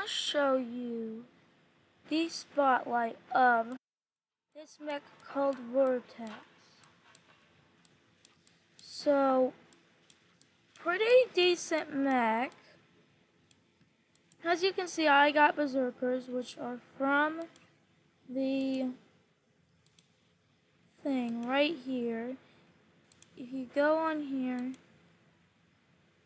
gonna show you the spotlight of this mech called Vortex. So, pretty decent mech. As you can see, I got berserkers, which are from the thing right here. If you go on here,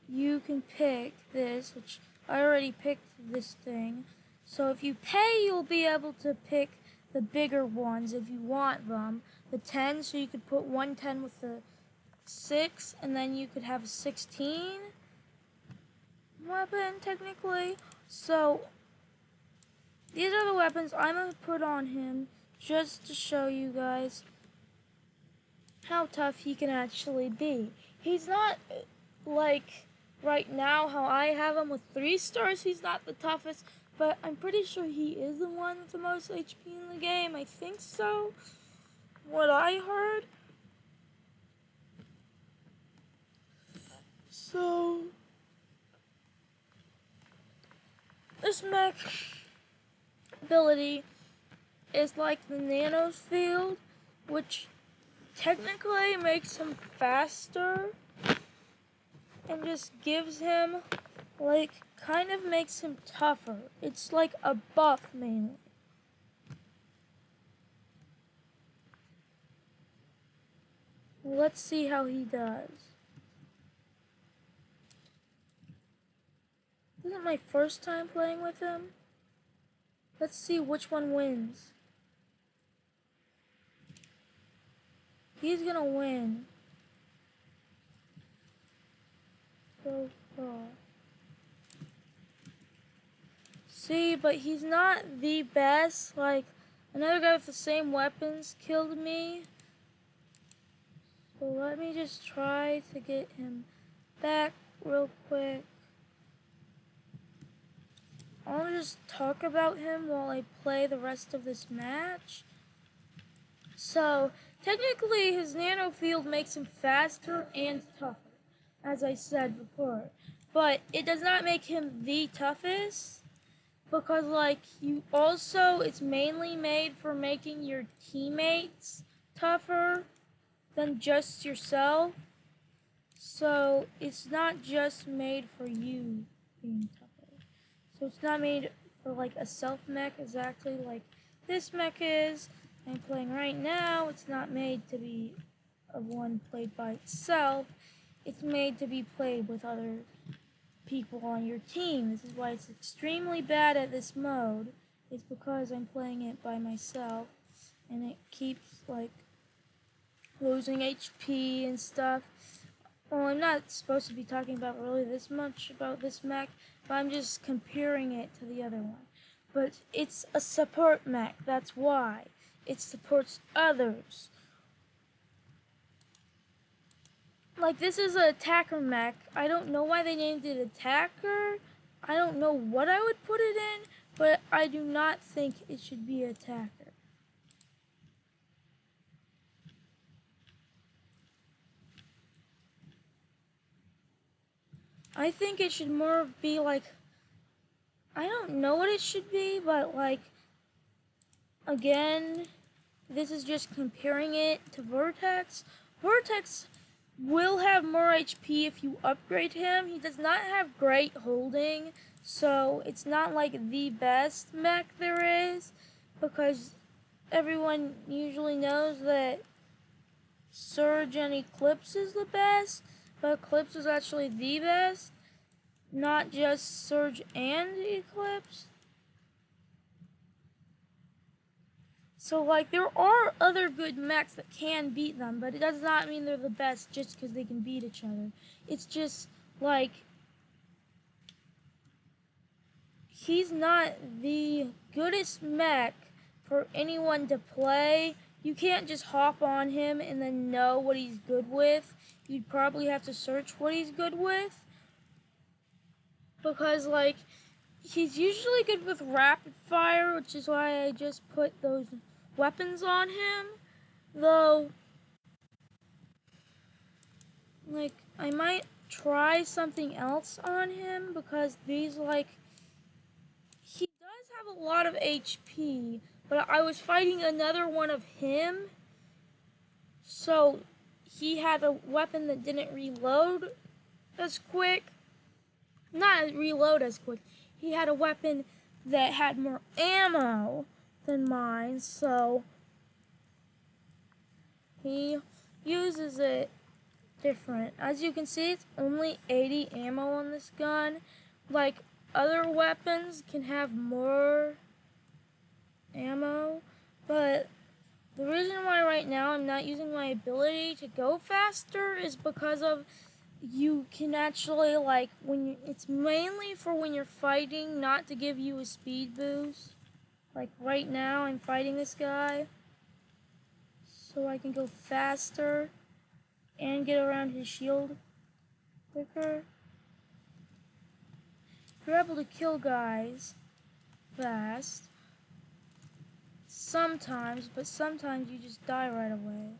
you can pick this, which I already picked this thing. So if you pay, you'll be able to pick the bigger ones if you want them. The 10, so you could put 110 with the 6, and then you could have a 16 weapon, technically. So these are the weapons I'm going to put on him just to show you guys how tough he can actually be. He's not like right now how I have him with 3 stars. He's not the toughest, but I'm pretty sure he is the one with the most HP in the game. I think so. What I heard. So this mech ability is like the nano field, which technically makes him faster and just gives him, like, kind of makes him tougher. It's like a buff mainly. Let's see how he does. This isn't my first time playing with him. Let's see which one wins. He's gonna win. So far. See, but he's not the best. Like, another guy with the same weapons killed me. So let me just try to get him back real quick. I'll just talk about him while I play the rest of this match. So, technically his nano field makes him faster and tougher, as I said before. But it does not make him the toughest, because like it's mainly made for making your teammates tougher than just yourself. So it's not just made for you being tougher. So it's not made for like a self mech exactly like this mech is. I'm playing right now. It's not made to be a one played by itself. It's made to be played with other people on your team. This is why it's extremely bad at this mode. It's because I'm playing it by myself, and it keeps like losing HP and stuff. Well, I'm not supposed to be talking about really this much about this mech, but I'm just comparing it to the other one. But it's a support mech, that's why. It supports others. Like, this is an attacker mech. I don't know why they named it attacker. I don't know what I would put it in, but I do not think it should be attacker. I think it should more be like, I don't know what it should be, but like, again, this is just comparing it to Vortex. Vortex will have more HP if you upgrade him. He does not have great holding, so it's not like the best mech there is, because everyone usually knows that Surge and Eclipse is the best, but Eclipse is actually the best, not just Surge and Eclipse. So, like, there are other good mechs that can beat them, but it does not mean they're the best just because they can beat each other. It's just, like, he's not the goodest mech for anyone to play. You can't just hop on him and then know what he's good with. You'd probably have to search what he's good with. Because, like, he's usually good with rapid fire, which is why I just put those weapons on him. Though, like, I might try something else on him, because these, like, have a lot of HP, but I was fighting another one of him, so he had a weapon that didn't reload as quick. Not reload as quick. He had a weapon that had more ammo than mine, so he uses it different. As you can see, it's only 80 ammo on this gun. Like, other weapons can have more ammo, but the reason why right now I'm not using my ability to go faster is because of you can actually, like, it's mainly for when you're fighting, not to give you a speed boost. Like right now I'm fighting this guy, so I can go faster and get around his shield quicker. You're able to kill guys fast sometimes, but sometimes you just die right away.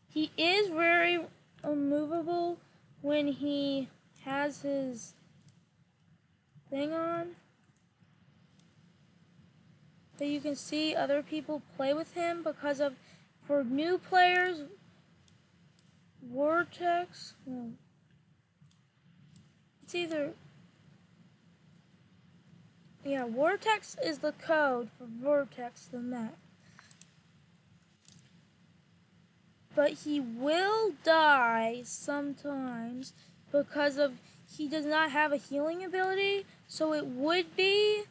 He is very immovable when he has his thing on, but you can see other people play with him because of, for new players, vortex, no, it's either, yeah, vortex is the code for vortex the mech. But he will die sometimes because of he does not have a healing ability, so it would be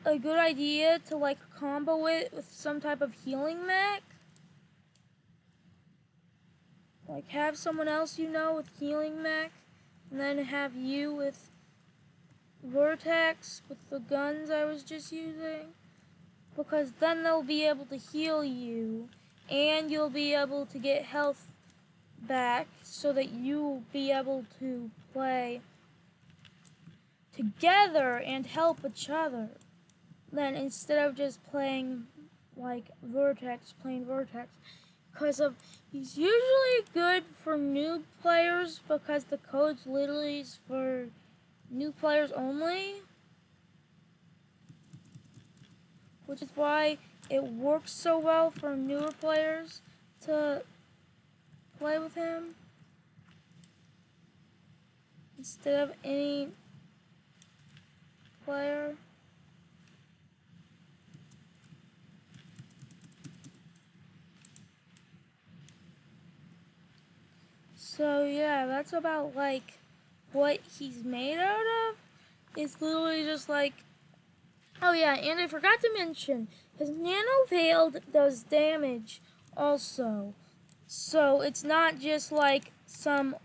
a good idea to like combo it with some type of healing mech. Like have someone else you know with healing mech, and then have you with vortex with the guns I was just using. Because then they'll be able to heal you, and you'll be able to get health back so that you'll be able to play together and help each other. Then instead of just playing like vortex, playing vortex. Because of he's usually good for new players because the code's literally is for new players only. Which is why it works so well for newer players to play with him instead of any player. So yeah, that's about like what he's made out of. It's literally just like, oh yeah, and I forgot to mention, his nano field does damage also. So it's not just like some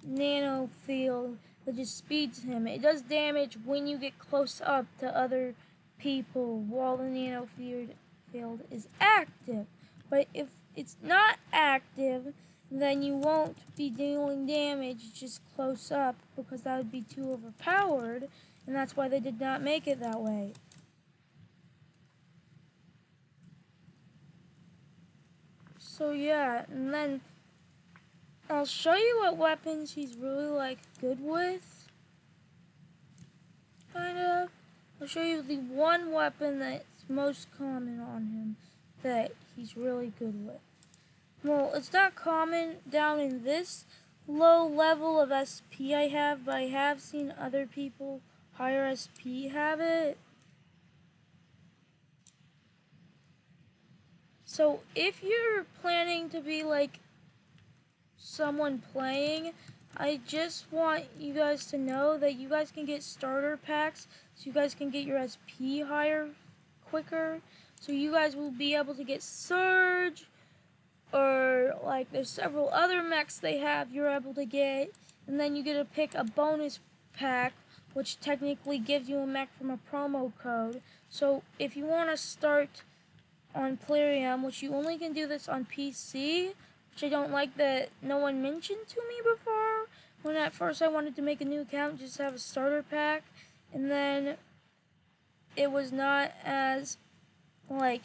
nano field that just speeds him. It does damage when you get close up to other people while the nano field is active. But if it's not active, then you won't be dealing damage just close up because that would be too overpowered, and that's why they did not make it that way. So yeah, and then I'll show you what weapons he's really like good with. Kind of. I'll show you the one weapon that's most common on him that he's really good with. Well, it's not common down in this low level of SP I have, but I have seen other people higher SP have it. So if you're planning to be like someone playing, I just want you guys to know that you guys can get starter packs so you guys can get your SP higher quicker. So you guys will be able to get Surge, or like there's several other mechs they have you're able to get, and then you get to pick a bonus pack which technically gives you a mech from a promo code. So if you want to start on Plarium, which you only can do this on PC, which I don't like that no one mentioned to me before, when at first I wanted to make a new account just to have a starter pack, and then it was not as like,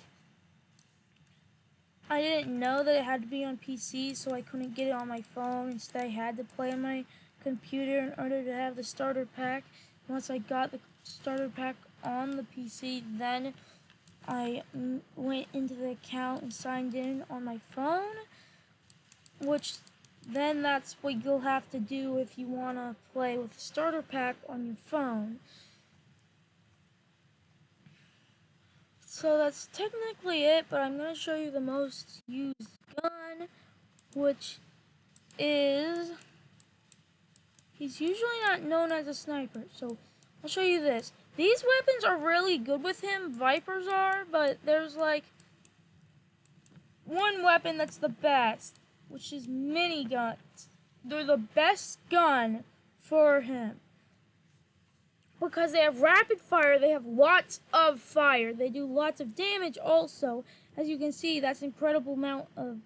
I didn't know that it had to be on PC, so I couldn't get it on my phone. Instead, I had to play on my computer in order to have the starter pack. once I got the starter pack on the PC, then I went into the account and signed in on my phone, which then that's what you'll have to do if you want to play with the starter pack on your phone. So that's technically it, but I'm going to show you the most used gun, which is, he's usually not known as a sniper, so I'll show you this. These weapons are really good with him, Vipers are, but there's like one weapon that's the best, which is miniguns. They're the best gun for him, because they have rapid fire, they have lots of fire, they do lots of damage also. As you can see, that's an incredible amount of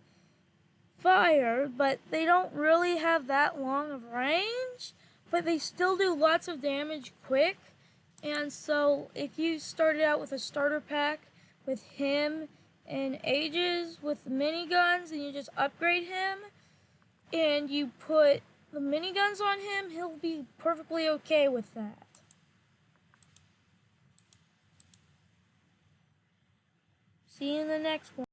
fire, but they don't really have that long of range, but they still do lots of damage quick. And so if you started out with a starter pack with him and Aegis with the miniguns, and you just upgrade him and you put the miniguns on him, he'll be perfectly okay with that. See you in the next one.